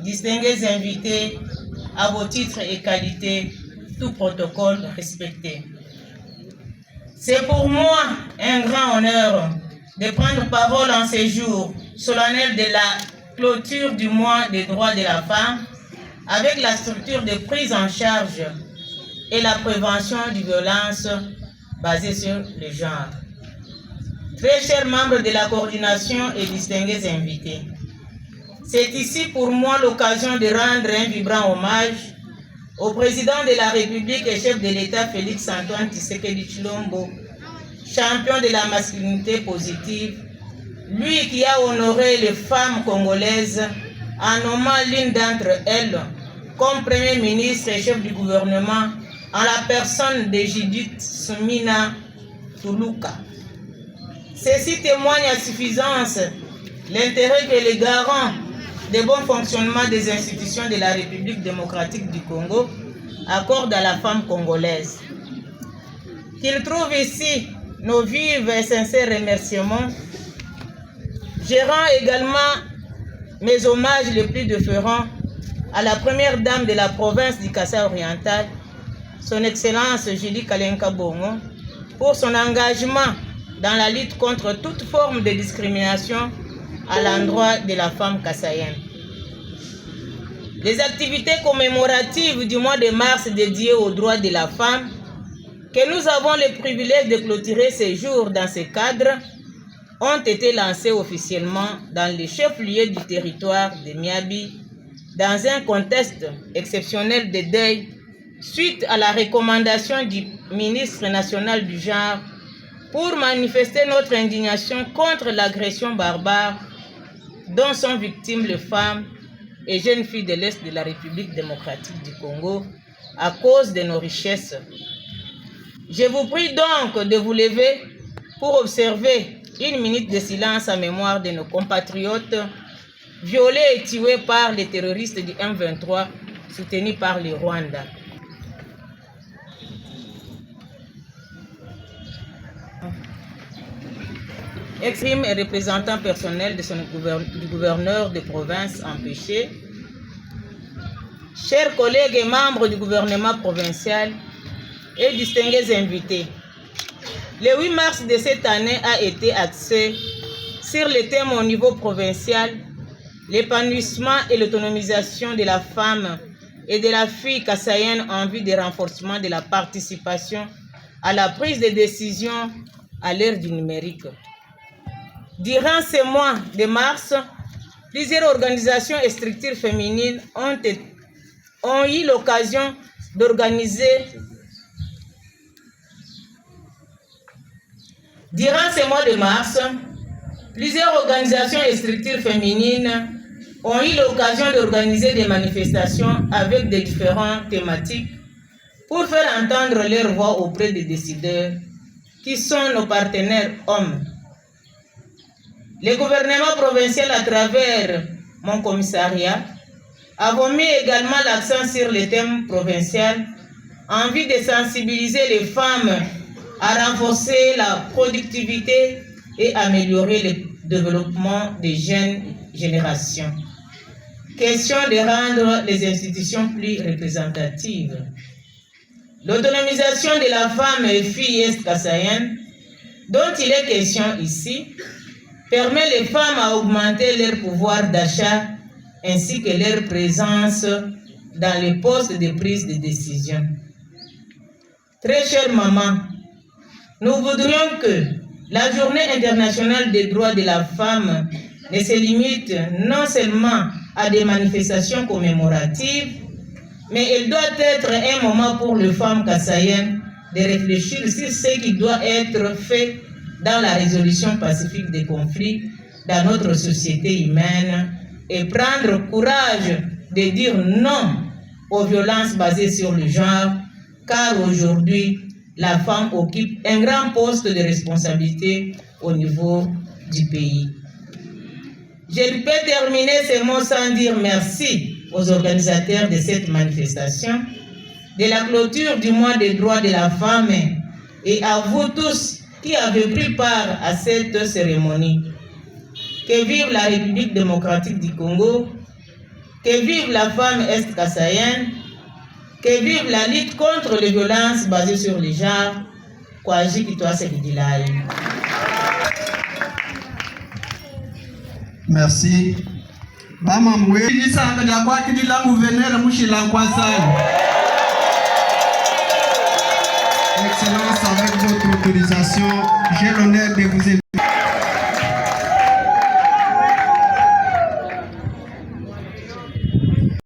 distingués invités, à vos titres et qualités, tout protocole respecté. C'est pour moi un grand honneur de prendre parole en ces jours solennels de la clôture du mois des droits de la femme avec la structure de prise en charge et la prévention des violences basées sur le genre. Très chers membres de la coordination et distingués invités, c'est ici pour moi l'occasion de rendre un vibrant hommage au président de la République et chef de l'État Félix-Antoine Tshisekedi Tshilombo, champion de la masculinité positive, lui qui a honoré les femmes congolaises en nommant l'une d'entre elles comme Premier ministre et chef du gouvernement en la personne de Judith Suminwa Tuluka. Ceci témoigne à suffisance l'intérêt que les garants des bons fonctionnements des institutions de la République démocratique du Congo accordent à la femme congolaise. Qu'ils trouvent ici nos vifs et sincères remerciements. Je rends également mes hommages les plus déférents à la première dame de la province du Kasai oriental, son Excellence Julie Kalenka Bongo, pour son engagement dans la lutte contre toute forme de discrimination à l'endroit de la femme kassaïenne. Les activités commémoratives du mois de mars dédiées aux droits de la femme, que nous avons le privilège de clôturer ces jours dans ce cadre, ont été lancées officiellement dans les chefs-lieux du territoire de Miabi, dans un contexte exceptionnel de deuil, suite à la recommandation du ministre national du genre pour manifester notre indignation contre l'agression barbare dont sont victimes les femmes et jeunes filles de l'Est de la République démocratique du Congo à cause de nos richesses. Je vous prie donc de vous lever pour observer une minute de silence en mémoire de nos compatriotes violés et tués par les terroristes du M23 soutenus par le Rwanda. Exprime et représentant personnel de du gouverneur de province empêché, chers collègues et membres du gouvernement provincial et distingués invités, le 8 mars de cette année a été axé sur le thème au niveau provincial, l'épanouissement et l'autonomisation de la femme et de la fille kassaïenne en vue du renforcement de la participation à la prise de décision à l'ère du numérique. Durant ces mois de mars, plusieurs organisations et structures féminines ont eu l'occasion d'organiser. Durant ces mois de mars, plusieurs organisations et structures féminines ont eu l'occasion d'organiser des manifestations avec des différentes thématiques pour faire entendre leur voix auprès des décideurs qui sont nos partenaires hommes. Le gouvernement provincial, à travers mon commissariat, avons mis également l'accent sur le thème provincial en vue de sensibiliser les femmes à renforcer la productivité et améliorer le développement des jeunes générations. Question de rendre les institutions plus représentatives. L'autonomisation de la femme et fille est-kassaïenne, dont il est question ici, permet les femmes à augmenter leur pouvoir d'achat ainsi que leur présence dans les postes de prise de décision. Très chère maman, nous voudrions que la Journée internationale des droits de la femme ne se limite non seulement à des manifestations commémoratives, mais elle doit être un moment pour les femmes kassaïennes de réfléchir sur ce qui doit être fait dans la résolution pacifique des conflits dans notre société humaine et prendre courage de dire non aux violences basées sur le genre, car aujourd'hui, la femme occupe un grand poste de responsabilité au niveau du pays. Je ne peux terminer ces mots sans dire merci aux organisateurs de cette manifestation, de la clôture du mois des droits de la femme et à vous tous qui avez pris part à cette cérémonie. Que vive la République démocratique du Congo, Que vive la femme est-kassaïenne. Que vive la lutte contre les violences basées sur les genres. Kwaji Kitwa Sekidilai. Merci. Mamamwe, Excellence, avec votre autorisation, j'ai l'honneur de vous inviter.